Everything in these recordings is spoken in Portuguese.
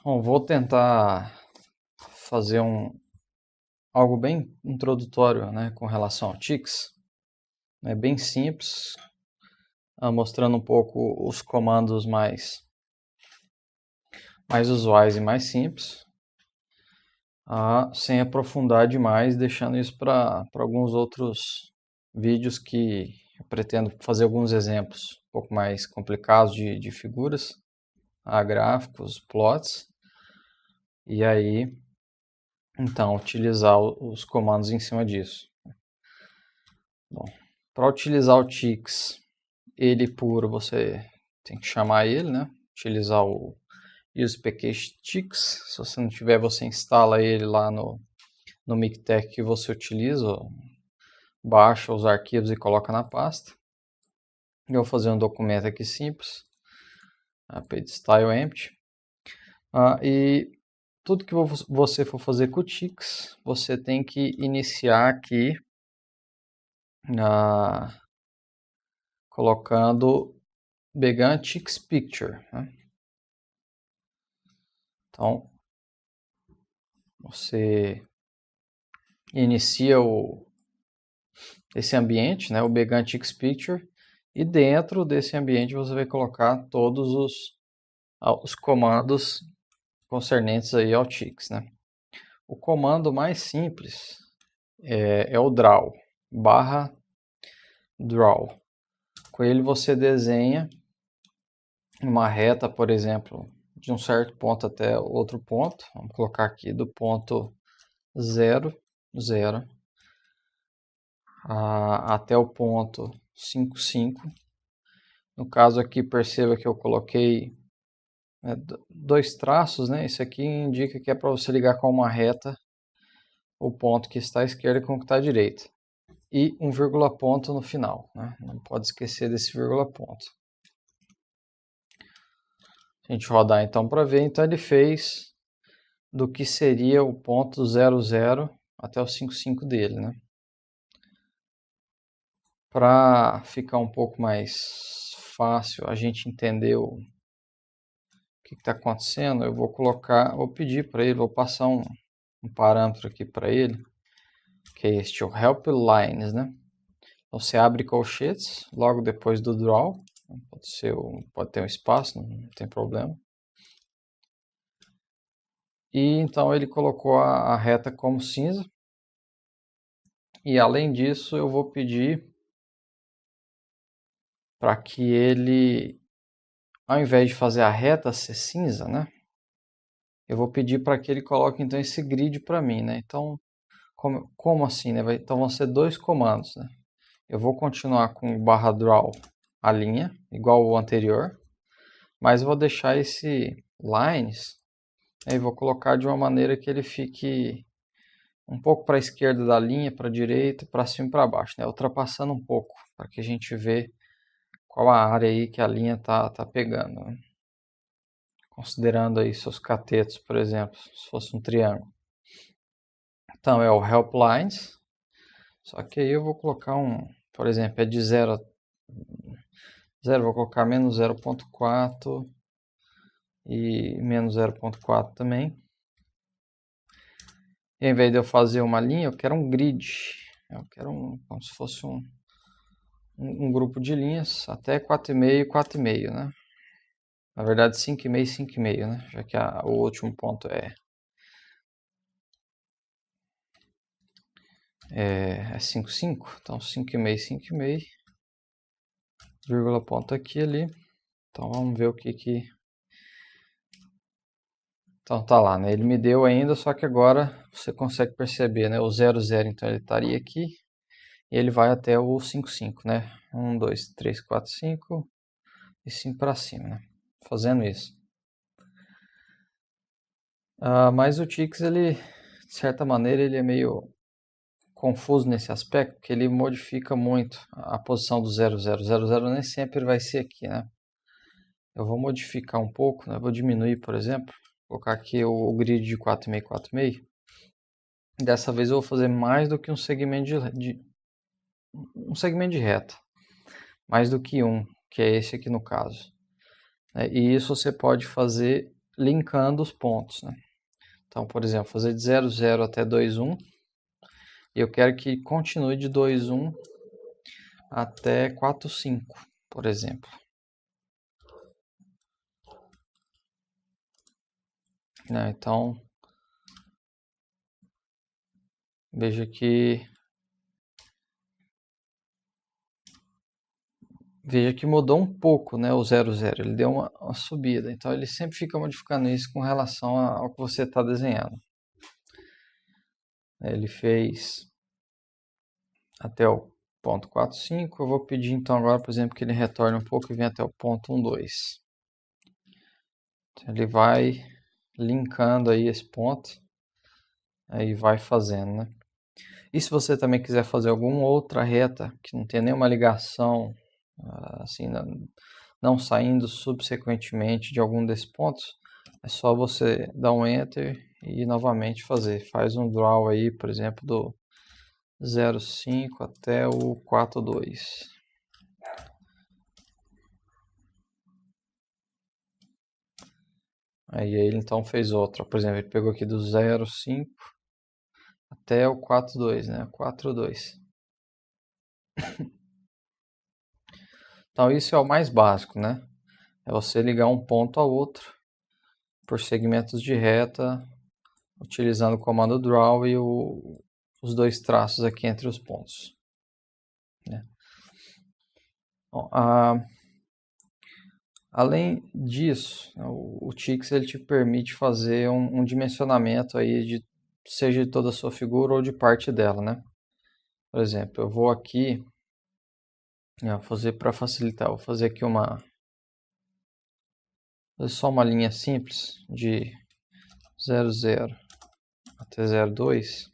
Bom, vou tentar fazer algo bem introdutório, né, com relação ao Tix. É bem simples, mostrando um pouco os comandos mais usuais e mais simples, sem aprofundar demais, deixando isso para alguns outros vídeos que eu pretendo fazer alguns exemplos um pouco mais complicados de figuras, gráficos, plots, e aí então utilizar os comandos em cima disso. Bom, para utilizar o Tix, ele puro, você tem que chamar ele, né? Utilizar o use package Tix. Se você não tiver, você instala ele lá no Mictech que você utiliza, baixa os arquivos e coloca na pasta. Eu vou fazer um documento aqui simples, page style empty. E tudo que você for fazer com o Tix, você tem que iniciar aqui colocando Begun Tix Picture, né? Então, você inicia esse ambiente, né, o Begun Tix Picture, e dentro desse ambiente você vai colocar todos os comandos concernentes aí ao Tix, né? O comando mais simples é o draw, /draw. Com ele você desenha uma reta, por exemplo, de um certo ponto até outro ponto. Vamos colocar aqui do ponto 0, 0, até o ponto 5, 5. No caso aqui, perceba que eu coloquei dois traços, né? Isso aqui indica que é para você ligar com uma reta o ponto que está à esquerda com o que está à direita. E um vírgula ponto no final, né? Não pode esquecer desse vírgula ponto. Se a gente rodar então para ver, então ele fez do que seria o ponto 0, 0 até o 5, 5 dele, né? Para ficar um pouco mais fácil a gente entender o que está acontecendo, eu vou pedir para ele, vou passar um parâmetro aqui para ele, que é este, o help lines, né? Então você abre colchetes logo depois do draw, pode ter um espaço, não tem problema. E então ele colocou a reta como cinza. E além disso, eu vou pedir para que ele, ao invés de fazer a reta ser cinza, né? Eu vou pedir para que ele coloque então esse grid para mim, né? Então, como assim, né? Então vão ser dois comandos, né? Eu vou continuar com o /draw a linha, igual o anterior, mas vou deixar esse lines, né, e vou colocar de uma maneira que ele fique um pouco para a esquerda da linha, para a direita, para cima e para baixo, né? Ultrapassando um pouco, para que a gente veja qual a área aí que a linha tá pegando, né? Considerando aí seus catetos, por exemplo, se fosse um triângulo. Então é o help lines, só que aí eu vou colocar por exemplo, é de 0 a 0, vou colocar menos 0.4 e menos 0.4 também. E ao invés de eu fazer uma linha, eu quero um grid. Eu quero como se fosse um grupo de linhas até 4,5 e 4,5, né? Na verdade 5,5 e 5,5, né? Já que o último ponto é 5, 5. Então 5,5, 5,5. Vírgula ponto aqui ali. Então vamos ver o que... Então tá lá, né? Ele me deu ainda, só que agora você consegue perceber, né? O 0, 0, então ele estaria aqui. E ele vai até o 5, 5, né? 1, 2, 3, 4, 5 e 5 para cima, né? Fazendo isso. Mas o Tix, ele, de certa maneira, ele é meio confuso nesse aspecto, porque ele modifica muito a posição do 0, 0. 0, 0 nem sempre vai ser aqui, né? Eu vou modificar um pouco, né? Vou diminuir, por exemplo. Vou colocar aqui o grid de 4,5, 4,5. Dessa vez eu vou fazer mais do que um segmento de reta. Mais do que um, que é esse aqui no caso. E isso você pode fazer linkando os pontos, né? Então, por exemplo, fazer de 0, 0 até 2, 1. E eu quero que continue de 2, 1 até 4, 5, por exemplo. Né? Então, veja que mudou um pouco, né, o 0, 0. Ele deu uma subida. Então, ele sempre fica modificando isso com relação ao que você está desenhando. Ele fez até o ponto 4, 5. Eu vou pedir então agora, por exemplo, que ele retorne um pouco e venha até o ponto 1, 2. Então, ele vai linkando aí esse ponto. Aí vai fazendo, né? E se você também quiser fazer alguma outra reta que não tenha nenhuma ligação, assim, não saindo subsequentemente de algum desses pontos, é só você dar um Enter e novamente fazer. Faz um draw aí, por exemplo, do 0,5 até o 4,2. Aí ele então fez outra. Por exemplo, ele pegou aqui do 0,5 até o 4,2, né? 4,2. Então isso é o mais básico, né? É você ligar um ponto a outro por segmentos de reta, utilizando o comando draw e os dois traços aqui entre os pontos. Né? Bom, além disso, o Tix ele te permite fazer um dimensionamento aí seja de toda a sua figura ou de parte dela, né? Por exemplo, eu vou aqui, vou fazer para facilitar, vou fazer aqui só uma linha simples de 0,0 até 0,2.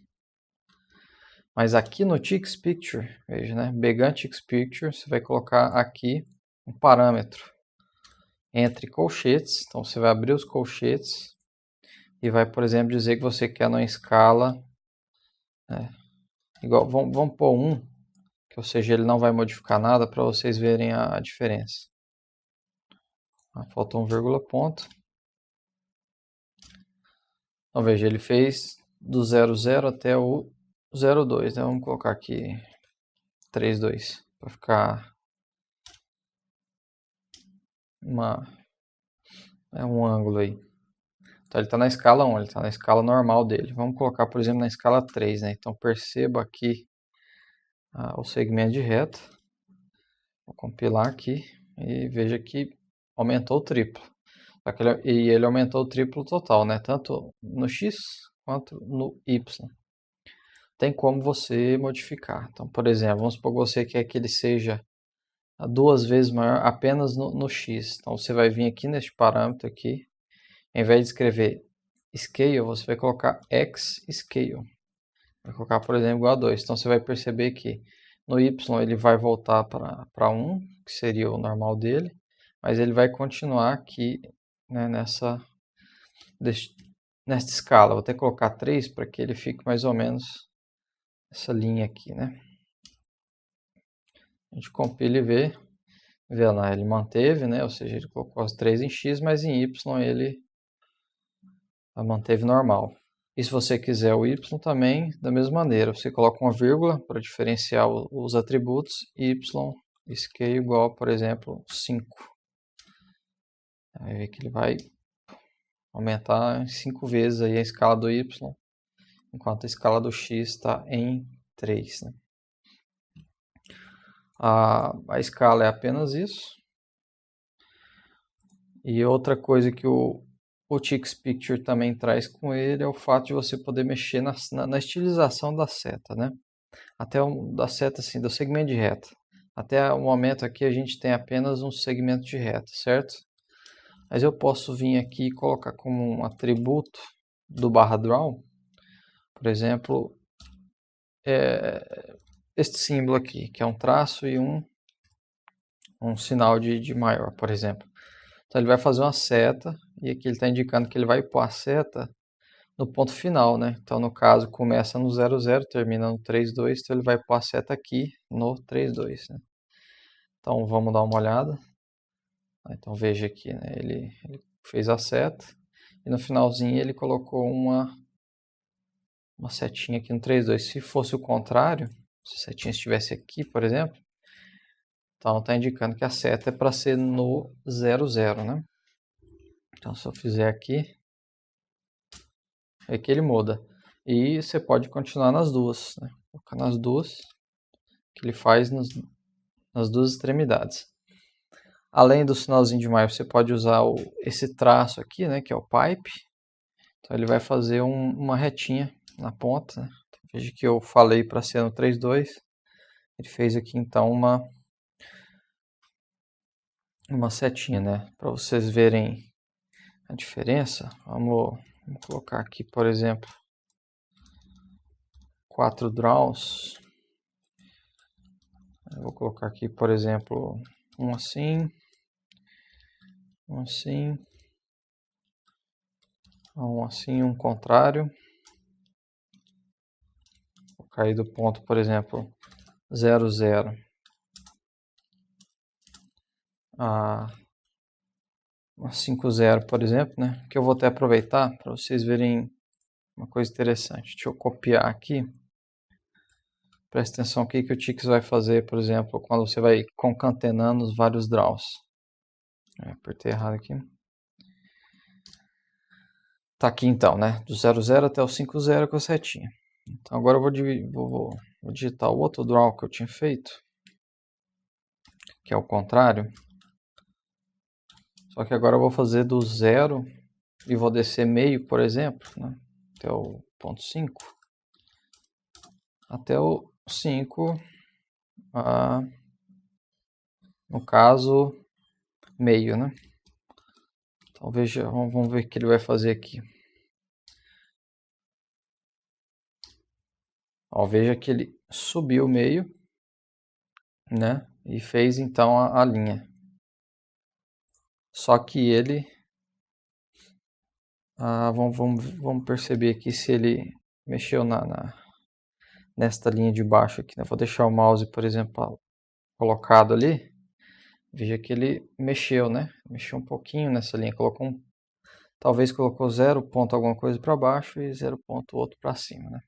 Mas aqui no Tix Picture, veja, né? Begun Tix Picture, você vai colocar aqui um parâmetro entre colchetes. Então você vai abrir os colchetes e vai, por exemplo, dizer que você quer numa escala, igual, vamos pôr 1, que ou seja, ele não vai modificar nada para vocês verem a diferença. Falta um vírgula ponto. Então veja, ele fez do 0,0 até o 0,2, né? Vamos colocar aqui 3,2 para ficar um ângulo aí. Então ele está na escala 1, ele está na escala normal dele. Vamos colocar, por exemplo, na escala 3, né? Então perceba aqui o segmento de reta. Vou compilar aqui e veja que aumentou o triplo. E ele aumentou o triplo total, né? Tanto no X quanto no Y. Tem como você modificar. Então, por exemplo, vamos supor que você quer que ele seja 2 vezes maior apenas no X. Então você vai vir aqui neste parâmetro aqui. Em vez de escrever scale, você vai colocar x scale. Vai colocar, por exemplo, igual a 2. Então você vai perceber que no y ele vai voltar para 1, que seria o normal dele, mas ele vai continuar aqui, né, nessa escala. Vou ter que colocar 3 para que ele fique mais ou menos essa linha aqui, né? A gente compila e vê lá, ele manteve, né? Ou seja, ele colocou as 3 em x, mas em y ele manteve normal. E se você quiser o y também, da mesma maneira, você coloca uma vírgula para diferenciar os atributos, y scale igual, por exemplo, 5. Aí vê que ele vai aumentar em 5 vezes aí a escala do y, enquanto a escala do x está em 3. Né? A escala é apenas isso. E outra coisa que o Tix Picture também traz com ele é o fato de você poder mexer na estilização da seta, né? Até da seta, assim, do segmento de reta. Até o momento aqui a gente tem apenas um segmento de reta, certo? Mas eu posso vir aqui e colocar como um atributo do barra draw, por exemplo, este símbolo aqui, que é um traço e um sinal de maior, por exemplo. Então ele vai fazer uma seta e aqui ele está indicando que ele vai pôr a seta no ponto final, né? Então no caso começa no 0,0, termina no 3,2, então ele vai pôr a seta aqui no 3,2, né? Então vamos dar uma olhada. Então veja aqui, né? Ele fez a seta e no finalzinho ele colocou uma setinha aqui no 3,2. Se fosse o contrário, se a setinha estivesse aqui, por exemplo, então está indicando que a seta é para ser no 0,0, né? Então se eu fizer aqui, é que ele muda. E você pode continuar nas duas, né? Colocar nas duas, que ele faz nas duas extremidades. Além do sinalzinho de mais, você pode usar esse traço aqui, né? Que é o pipe. Então ele vai fazer uma retinha na ponta, né? Veja que eu falei para ser no 3,2. Ele fez aqui então uma setinha, né? Para vocês verem a diferença. Vamos colocar aqui, por exemplo, 4 draws. Eu vou colocar aqui, por exemplo, um assim, um assim, um assim, um contrário. Vou cair do ponto, por exemplo, 0,0 a 5,0, por exemplo, né? Que eu vou até aproveitar para vocês verem uma coisa interessante. Deixa eu copiar aqui. Presta atenção aqui que o Tix vai fazer, por exemplo, quando você vai concatenando os vários draws. Apertei errado aqui. Tá aqui então, né? Do 0,0 até o 5,0 com a setinha. Então agora eu vou digitar o outro draw que eu tinha feito, que é o contrário. Só que agora eu vou fazer do 0 e vou descer meio, por exemplo, né? Até o ponto 5. Até o 5, no caso, meio, né? Então veja, vamos ver o que ele vai fazer aqui. Ó, veja que ele subiu meio, né? E fez então a linha. Só que ele, vamos perceber aqui se ele mexeu nesta linha de baixo aqui, né? Vou deixar o mouse, por exemplo, colocado ali. Veja que ele mexeu, né? Mexeu um pouquinho nessa linha, talvez colocou 0 ponto alguma coisa para baixo e 0 ponto outro para cima, né?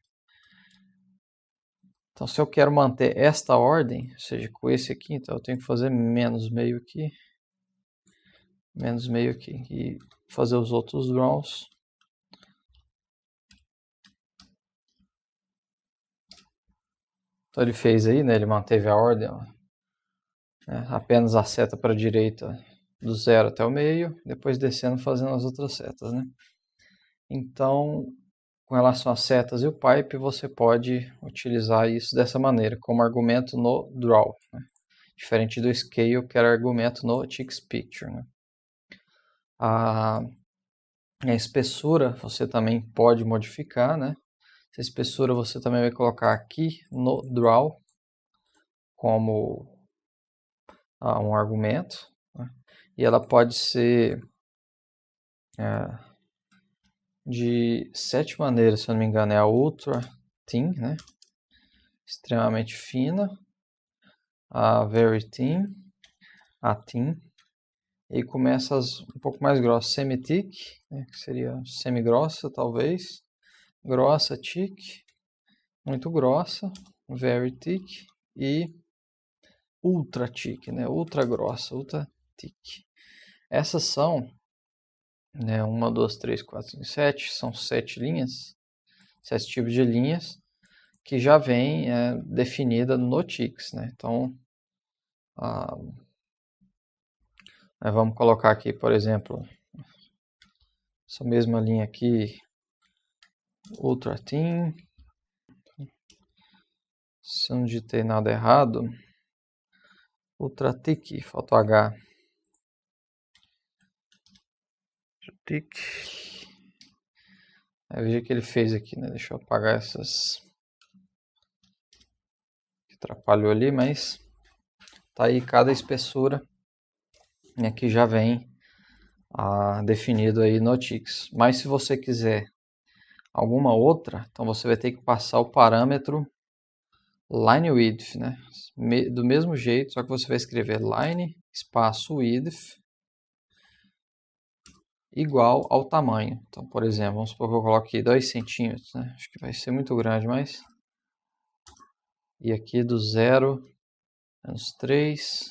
Então, se eu quero manter esta ordem, ou seja, com esse aqui, então eu tenho que fazer menos meio aqui e fazer os outros draws. Então ele fez aí, né? Ele manteve a ordem, ó, né? Apenas a seta para a direita do 0 até o meio, depois descendo fazendo as outras setas, né? Então, com relação às setas e o pipe, você pode utilizar isso dessa maneira, como argumento no draw, né? Diferente do scale, que era argumento no Tix Picture, né? A espessura você também pode modificar, né? Essa espessura você também vai colocar aqui no draw como um argumento, né? E ela pode ser de 7 maneiras, se eu não me engano, é a ultra thin, né? Extremamente fina, a very thin, a thin, e começa um pouco mais grossa, semi-thick, né? Que seria semi-grossa talvez, grossa, thick, muito grossa, very thick e ultra thick, né? Ultra grossa, ultra thick. Essas são, né, 1, 2, 3, 4, 5, 7, são 7 linhas, 7 tipos de linhas que já vem definida no Tix, né? Então, vamos colocar aqui, por exemplo, essa mesma linha aqui, ultra thin. Se eu não digitei nada errado, ultra thick, falta o H. Thick. Veja o que ele fez aqui, né? Deixa eu apagar essas que atrapalhou ali, mas tá aí cada espessura, né, que já vem definido aí no Tix. Mas se você quiser alguma outra, então você vai ter que passar o parâmetro line width, né? Do mesmo jeito, só que você vai escrever line espaço width igual ao tamanho. Então, por exemplo, vamos supor que eu coloque 2 centímetros, né? Acho que vai ser muito grande, mas... E aqui do 0, menos 3.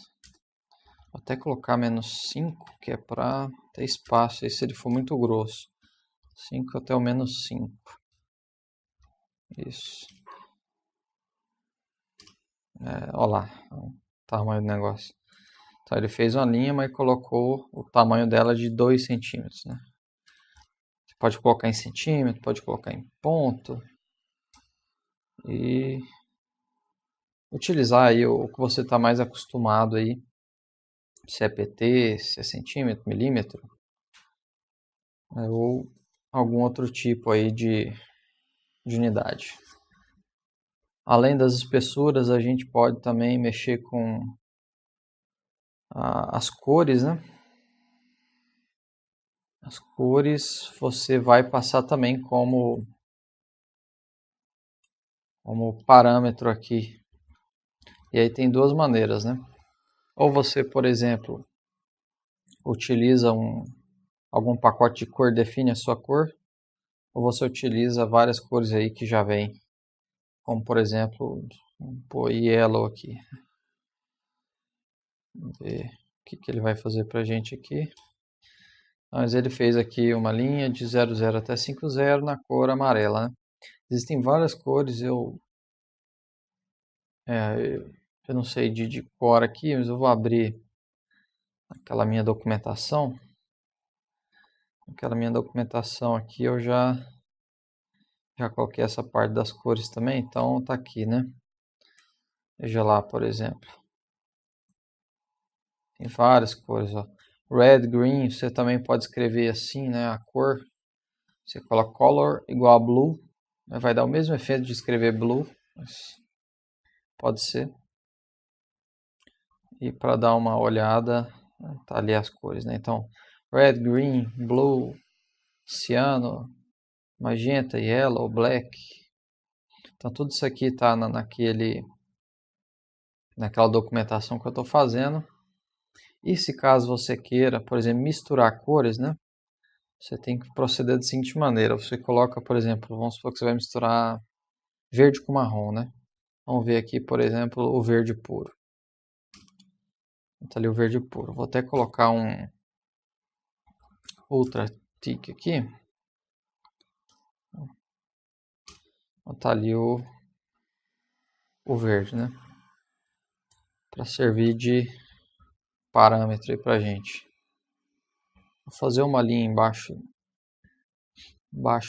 Vou até colocar menos 5, que é para ter espaço aí se ele for muito grosso. 5 até o menos 5. Isso. Olha lá o tamanho do negócio. Então ele fez uma linha, mas colocou o tamanho dela de 2 centímetros, né? Você pode colocar em centímetro, pode colocar em ponto. E utilizar aí o que você está mais acostumado aí. Se é PT, se é centímetro, milímetro. Ou algum outro tipo aí de unidade. Além das espessuras, a gente pode também mexer com as cores, né? As cores você vai passar também como parâmetro aqui. E aí tem duas maneiras, né? Ou você, por exemplo, utiliza algum pacote de cor, define a sua cor, ou você utiliza várias cores aí que já vem. Como, por exemplo, vou pôr yellow aqui. Vamos ver o que ele vai fazer pra gente aqui. Mas ele fez aqui uma linha de 00 até 50 na cor amarela, né? Existem várias cores, eu não sei de cor aqui, mas eu vou abrir aquela minha documentação. Aquela minha documentação aqui eu já coloquei essa parte das cores também, então tá aqui, né? Veja lá, por exemplo. Tem várias cores, ó. Red, green, você também pode escrever assim, né? A cor. Você coloca color igual a blue. Vai dar o mesmo efeito de escrever blue, mas pode ser. E para dar uma olhada, tá ali as cores, né? Então, red, green, blue, ciano, magenta, yellow, black. Então tudo isso aqui está naquela documentação que eu estou fazendo. E se caso você queira, por exemplo, misturar cores, né? Você tem que proceder da seguinte maneira. Você coloca, por exemplo, vamos supor que você vai misturar verde com marrom, né? Vamos ver aqui, por exemplo, o verde puro. Está ali o verde puro. Vou até colocar um ultra thick aqui. Está ali o verde, né? Para servir de parâmetro aí pra gente. Vou fazer uma linha embaixo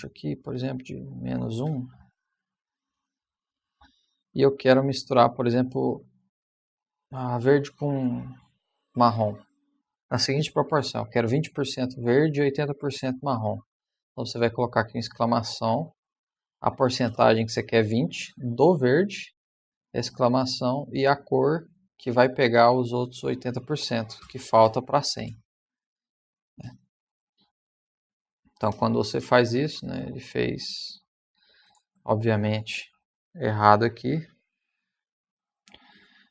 aqui, por exemplo, de -1. E eu quero misturar, por exemplo, verde com marrom. Na seguinte proporção, eu quero 20% verde e 80% marrom. Então você vai colocar aqui uma exclamação, a porcentagem que você quer 20 do verde, exclamação, e a cor que vai pegar os outros 80% que falta para 100. Então quando você faz isso, né, ele fez, obviamente, errado aqui.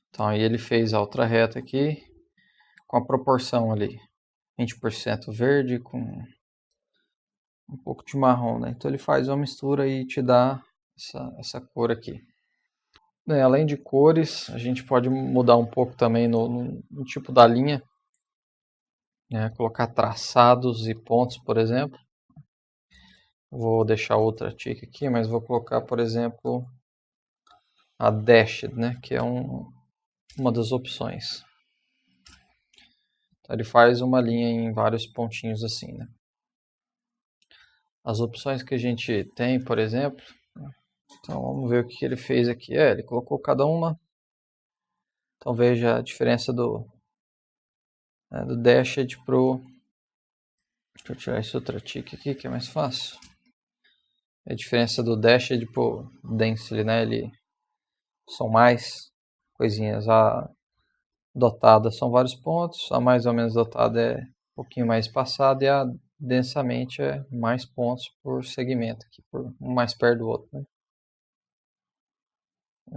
Então aí ele fez a outra reta aqui com a proporção ali, 20% verde com um pouco de marrom, né? Então ele faz uma mistura e te dá essa cor aqui. Além de cores, a gente pode mudar um pouco também no tipo da linha, né? Colocar traçados e pontos, por exemplo. Vou deixar outra tica aqui, mas vou colocar, por exemplo, a dashed, né? Que é uma das opções. Então ele faz uma linha em vários pontinhos assim, né? As opções que a gente tem, por exemplo, então vamos ver o que ele fez aqui. Ele colocou cada uma. Então veja a diferença do dashed pro... Deixa eu tirar esse outro tick aqui que é mais fácil. A diferença do dashed pro densely, né? São mais coisinhas. A dotada são vários pontos, a mais ou menos dotada é um pouquinho mais espaçada e a densamente é mais pontos por segmento, aqui, um mais perto do outro, né?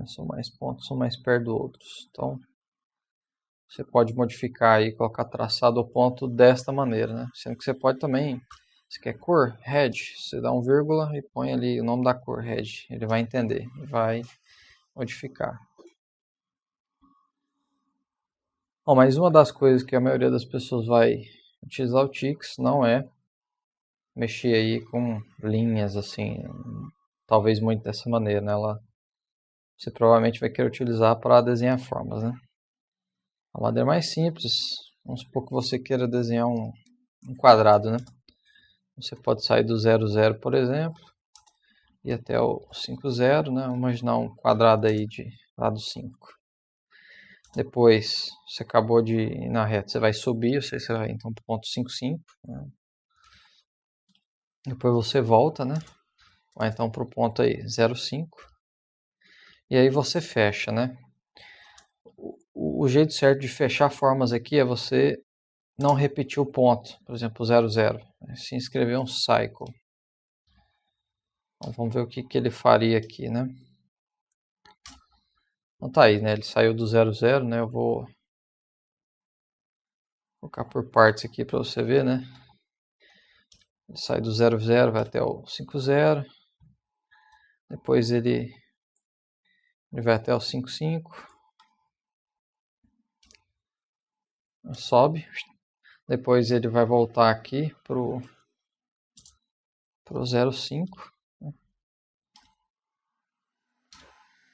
São mais pontos, são mais perto do outros. Então, você pode modificar aí, colocar traçado ao ponto desta maneira, né? Sendo que você pode também, se quer cor, red, você dá um vírgula e põe ali o nome da cor, red. Ele vai entender e vai modificar. Bom, mas uma das coisas que a maioria das pessoas vai utilizar o Tix não é mexer aí com linhas assim, talvez muito dessa maneira, né? Você provavelmente vai querer utilizar para desenhar formas, né? A maneira mais simples, vamos supor que você queira desenhar um quadrado, né? Você pode sair do 0, 0, por exemplo, e até o 5, 0, né? Vamos imaginar um quadrado aí de lado 5. Depois, você acabou de ir na reta, você vai subir, você vai então para o ponto 5, 5. Né? Depois você volta, né? Vai então para o ponto aí 0, 5. E aí você fecha, né? O jeito certo de fechar formas aqui é você não repetir o ponto. Por exemplo, 0, 0. Se inscrever um cycle. Então, vamos ver o que ele faria aqui, né? Então tá aí, né? Ele saiu do 0, 0, né? Eu vou colocar por partes aqui para você ver, né? Ele sai do 0, 0, vai até o 5, 0. Depois ele vai até o 5, 5. Sobe. Depois ele vai voltar aqui pro 0, 5.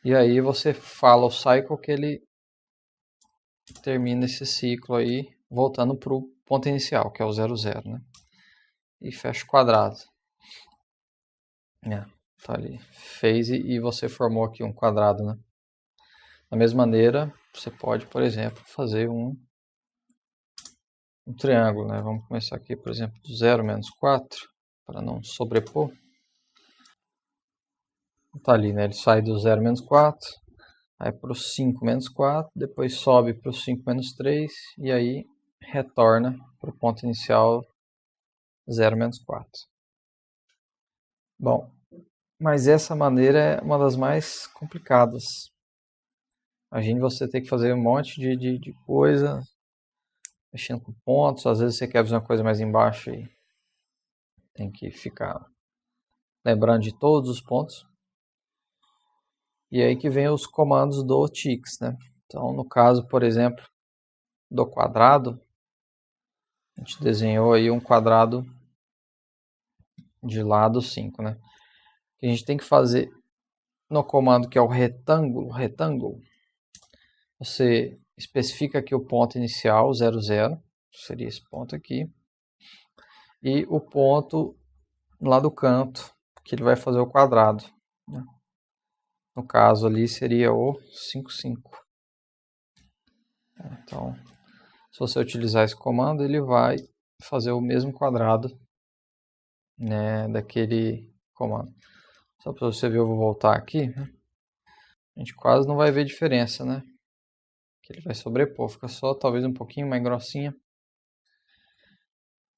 E aí você fala o cycle que ele termina esse ciclo aí, voltando para o ponto inicial, que é o 0, 0, né? E fecha o quadrado. Tá ali. Fez e você formou aqui um quadrado, né? Da mesma maneira, você pode, por exemplo, fazer um triângulo, né? Vamos começar aqui, por exemplo, do 0 menos 4, para não sobrepor. Tá ali, né? Ele sai do 0 menos 4, aí para o 5 menos 4, depois sobe para o 5 menos 3, e aí retorna para o ponto inicial 0 menos 4. Bom, mas essa maneira é uma das mais complicadas. Imagine você ter que fazer um monte de coisa, mexendo com pontos, às vezes você quer fazer uma coisa mais embaixo e tem que ficar lembrando de todos os pontos. E aí que vem os comandos do Tix, né? Então, no caso, por exemplo, do quadrado, a gente desenhou aí um quadrado de lado 5, né? O que a gente tem que fazer no comando que é o retângulo, você especifica aqui o ponto inicial, 0, 0, seria esse ponto aqui, e o ponto lá do canto, que ele vai fazer o quadrado, né? No caso ali seria o 5, 5. Então, se você utilizar esse comando, ele vai fazer o mesmo quadrado, né, daquele comando. Só para você ver, eu vou voltar aqui. A gente quase não vai ver diferença, né? Que ele vai sobrepor, fica só talvez um pouquinho mais grossinha.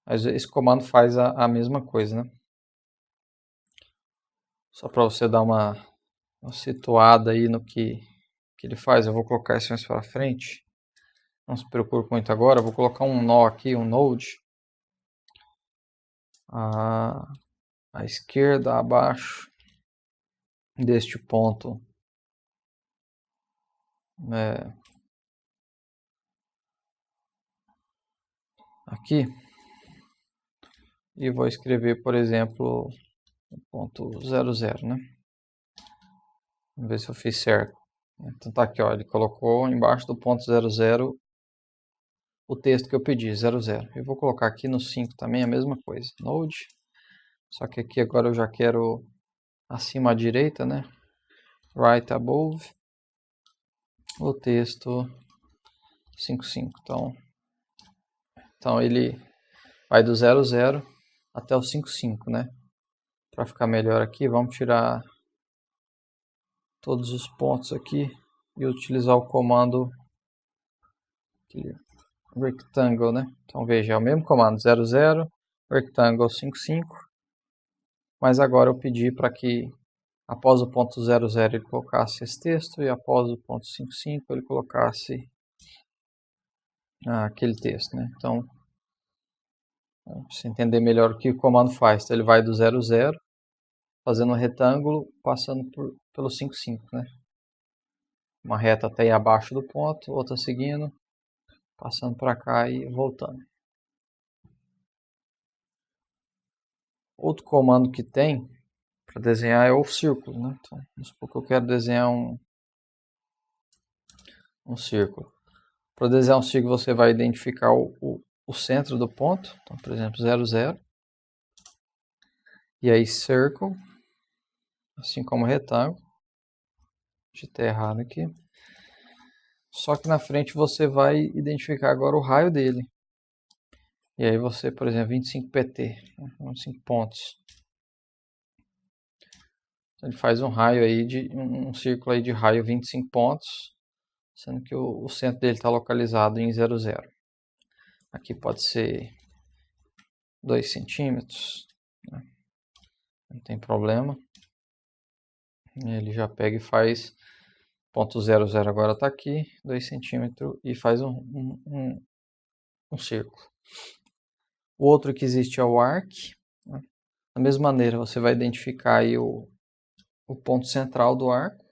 Mas esse comando faz a mesma coisa, né? Só para você dar uma situada aí no que ele faz. Eu vou colocar isso mais para frente. Não se preocupe muito agora. Eu vou colocar um nó aqui, um node. À esquerda, abaixo deste ponto. Aqui. E vou escrever, por exemplo, ponto 00, né? Vamos ver se eu fiz certo. Então tá aqui, ó, ele colocou embaixo do ponto 00 o texto que eu pedi, 00. Eu vou colocar aqui no 5 também a mesma coisa, node. Só que aqui agora eu já quero acima à direita, né? Right above o texto 55. Então ele vai do 00 até o 55, né? Para ficar melhor aqui, vamos tirar todos os pontos aqui e utilizar o comando rectangle, né? Então veja, é o mesmo comando 00 rectangle 55, mas agora eu pedi para que após o ponto 00 ele colocasse esse texto e após o ponto 55 ele colocasse aquele texto, né? Então, para você entender melhor o que o comando faz, então ele vai do 0, 0, fazendo um retângulo, passando pelo 5, 5, né? Uma reta até aí abaixo do ponto, outra seguindo, passando para cá e voltando. Outro comando que tem para desenhar é o círculo, né? Então, vamos supor que eu quero desenhar um círculo. Para desenhar um círculo, você vai identificar o centro do ponto. Então, por exemplo, 0, 0. E aí, circle, assim como retângulo. Digitei errado aqui. Só que na frente você vai identificar agora o raio dele. E aí você, por exemplo, 25 pt, 25 pontos. Então, ele faz um raio aí de um círculo aí de raio 25 pontos, sendo que o centro dele está localizado em 0, 0. Aqui pode ser 2 centímetros, né? Não tem problema. Ele já pega e faz ponto 0, 0 agora está aqui, 2 centímetros e faz um círculo. O outro que existe é o arc, né? Da mesma maneira, você vai identificar aí o ponto central do arco.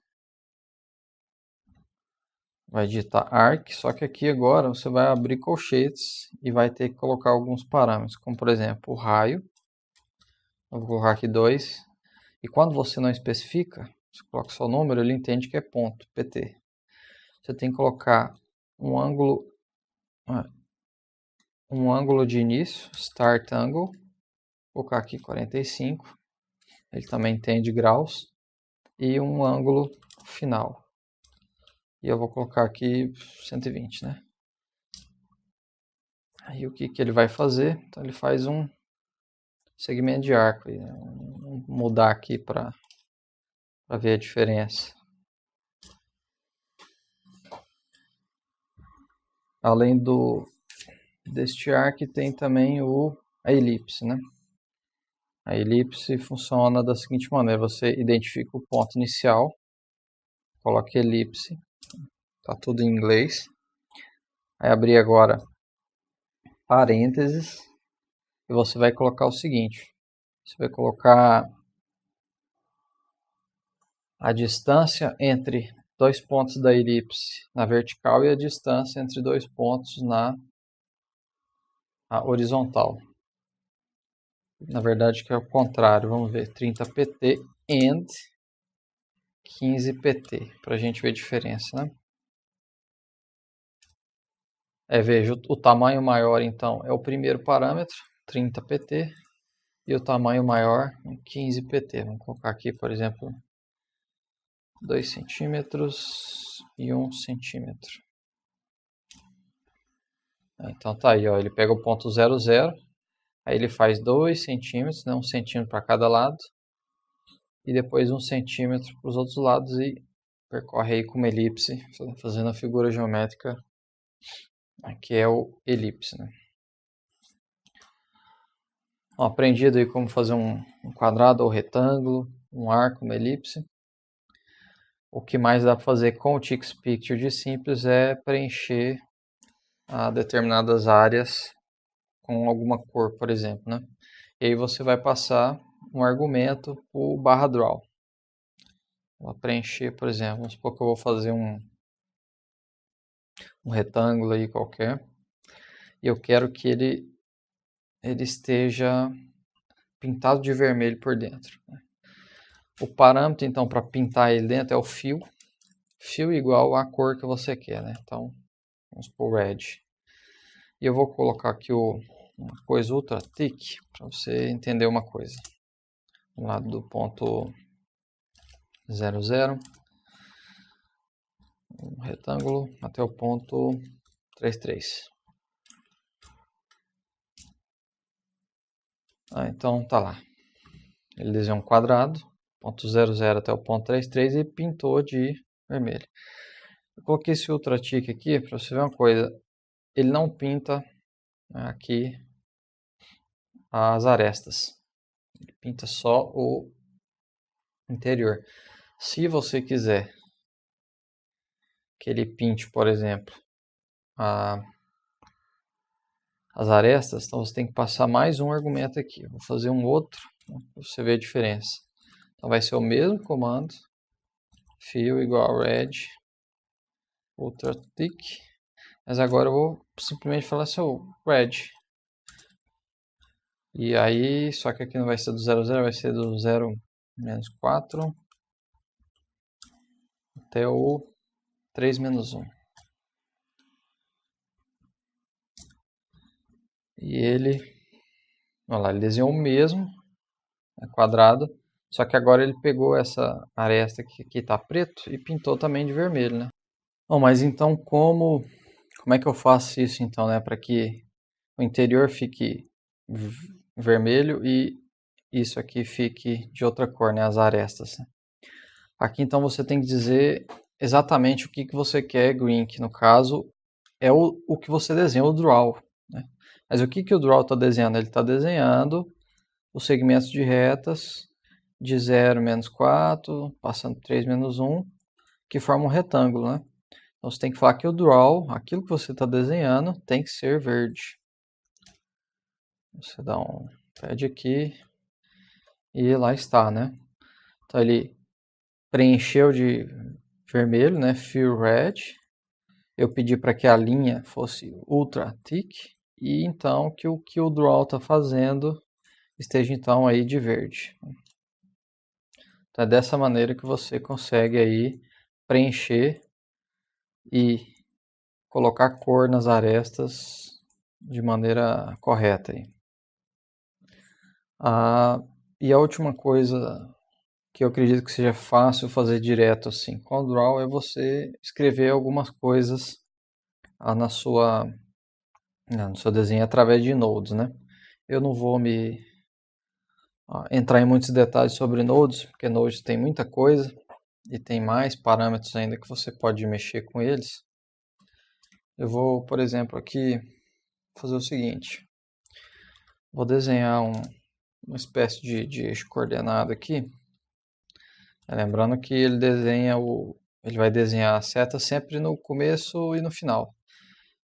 Vai digitar arc, só que aqui agora você vai abrir colchetes e vai ter que colocar alguns parâmetros, como por exemplo o raio. Eu vou colocar aqui 2. E quando você não especifica, você coloca só o número, ele entende que é ponto, pt. Você tem que colocar um ângulo de início, start angle. Vou colocar aqui 45. Ele também entende graus. E um ângulo final. E eu vou colocar aqui 120, né? Aí o que ele vai fazer? Então ele faz um segmento de arco. Vou mudar aqui para ver a diferença. Além deste arco tem também a elipse, né? A elipse funciona da seguinte maneira: você identifica o ponto inicial, coloca elipse, tá tudo em inglês. Aí abrir agora parênteses e você vai colocar o seguinte: você vai colocar a distância entre dois pontos da elipse na vertical e a distância entre dois pontos na horizontal. Na verdade que é o contrário, vamos ver, 30 pt and 15 pt, para a gente ver a diferença, né? Veja, o tamanho maior então é o primeiro parâmetro, 30 pt, e o tamanho maior, 15 pt. Vamos colocar aqui, por exemplo, 2 centímetros e 1 centímetro. Então tá aí, ó, ele pega o ponto 0, 0, aí ele faz 2 centímetros, né, 1 centímetro para cada lado, e depois 1 centímetro para os outros lados e percorre aí com uma elipse, fazendo a figura geométrica, que é o elipse, né? Bom, aprendido aí como fazer um quadrado ou retângulo, um arco, uma elipse. O que mais dá para fazer com o Tix Picture de simples é preencher determinadas áreas com alguma cor, por exemplo, né? E aí você vai passar um argumento, o /draw. Vou preencher, por exemplo, vamos supor que eu vou fazer um retângulo aí qualquer, e eu quero que ele esteja pintado de vermelho por dentro. O parâmetro, então, para pintar ele dentro é o fill igual à cor que você quer, né? Então, vamos por red. E eu vou colocar aqui uma coisa ultra thick para você entender uma coisa. Do lado do ponto 0, 0, um retângulo até o ponto 3, 3. Então tá lá. Ele desenhou um quadrado, ponto 0, 0 até o ponto 3, 3 e pintou de vermelho. Eu coloquei esse ultra thick aqui para você ver uma coisa. Ele não pinta aqui as arestas. Ele pinta só o interior. Se você quiser que ele pinte, por exemplo, as arestas, então você tem que passar mais um argumento aqui. Vou fazer um outro, para você ver a diferença. Então vai ser o mesmo comando, fill igual red, ultra thick, mas agora eu vou simplesmente falar assim, red. E aí, só que aqui não vai ser do 0, 0, vai ser do 0 menos 4 até o 3 menos 1. E ele, olha lá, ele desenhou o mesmo, quadrado, só que agora ele pegou essa aresta que aqui está preto e pintou também de vermelho, né? Bom, mas então como é que eu faço isso então, né, para que o interior fique vermelho e isso aqui fique de outra cor, né, as arestas, né? Aqui então você tem que dizer exatamente o que você quer green, que no caso é o que você desenha, o draw, né? Mas o que o draw está desenhando? Ele está desenhando os segmentos de retas de 0, menos 4, passando 3, menos 1, que formam um retângulo, né? Então você tem que falar que o draw, aquilo que você está desenhando, tem que ser verde. Você dá um pad aqui e lá está, né? Então ele preencheu de vermelho, né? Fill red. Eu pedi para que a linha fosse ultra thick e então que o draw está fazendo esteja então aí de verde. Então é dessa maneira que você consegue aí preencher e colocar cor nas arestas de maneira correta aí. E a última coisa que eu acredito que seja fácil fazer direto assim com o Draw é você escrever algumas coisas no seu desenho através de nodes, né? Eu não vou entrar em muitos detalhes sobre nodes, porque nodes tem muita coisa e tem mais parâmetros ainda que você pode mexer com eles. Eu vou, por exemplo, aqui fazer o seguinte. Vou desenhar uma espécie de eixo coordenado aqui. Lembrando que ele vai desenhar a seta sempre no começo e no final.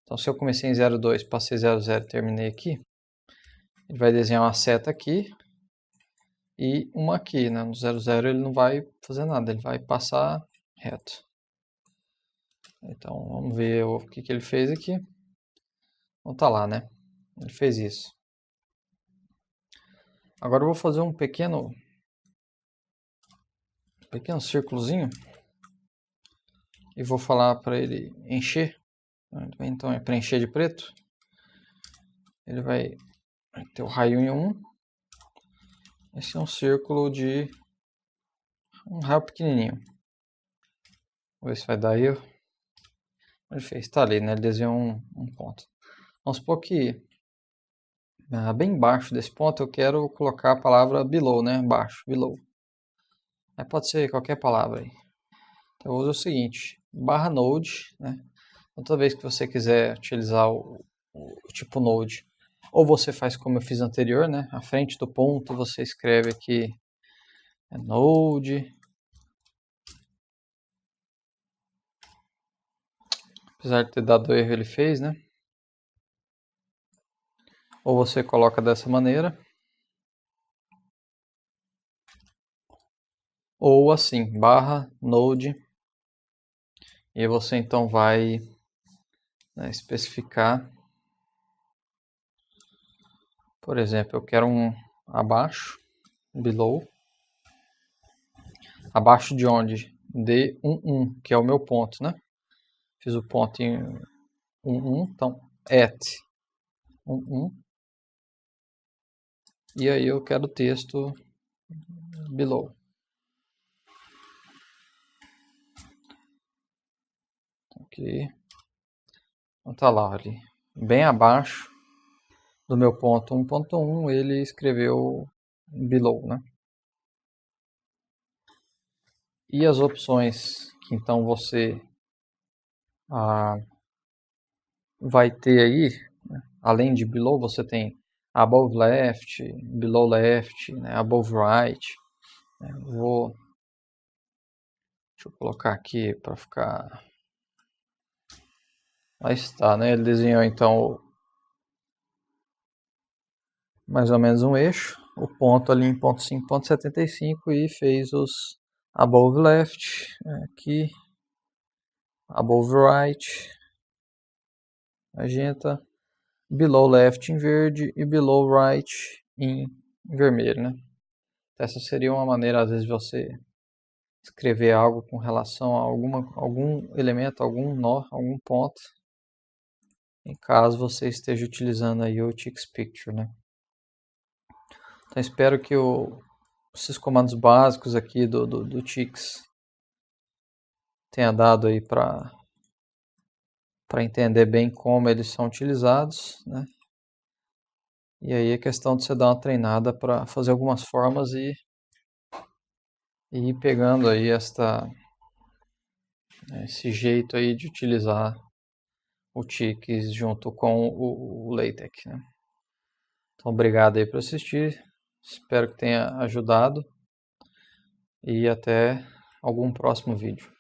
Então se eu comecei em 0,2, passei 0,0 e terminei aqui, ele vai desenhar uma seta aqui e uma aqui, né? No 0,0 ele não vai fazer nada, ele vai passar reto. Então vamos ver o que ele fez aqui. Então tá lá, né? Ele fez isso. Agora eu vou fazer um pequeno círculozinho e vou falar para ele encher. Então é preencher de preto. Ele vai ter o raio em 1. Esse é um círculo de um raio pequenininho. Vamos ver se vai dar erro. Ele fez, está ali, né? Ele desenhou um ponto. Vamos supor que bem embaixo desse ponto eu quero colocar a palavra below, né? Baixo, below. Aí pode ser qualquer palavra aí. Então eu uso o seguinte, /node, né? Então, toda vez que você quiser utilizar o tipo node, ou você faz como eu fiz anterior, né? À frente do ponto você escreve aqui node. Apesar de ter dado erro, ele fez, né? Ou você coloca dessa maneira. Ou assim, /node. E você então vai especificar. Por exemplo, eu quero um abaixo, below. Abaixo de onde? De 1, que é o meu ponto, né? Fiz o ponto em 1, então at 1. E aí eu quero o texto below. Aqui. Então tá lá ali. Bem abaixo do meu ponto 1.1, ele escreveu below, né? E as opções que então você vai ter aí, né? Além de below, você tem above left, below left, né? Above right. Deixa eu colocar aqui para ficar. Aí está, né? Ele desenhou então mais ou menos um eixo, o ponto ali em ponto 5,75 e fez os above left, aqui, above right, magenta, below left em verde e below right em vermelho, né? Essa seria uma maneira, às vezes, de você escrever algo com relação a algum elemento, algum nó, algum ponto, em caso você esteja utilizando aí o TixPicture, né? Então espero que esses comandos básicos aqui do Tix tenha dado aí para entender bem como eles são utilizados, né? E aí é questão de você dar uma treinada para fazer algumas formas e ir pegando aí esse jeito aí de utilizar o Tix junto com o LaTeX, né? Então obrigado aí por assistir, espero que tenha ajudado e até algum próximo vídeo.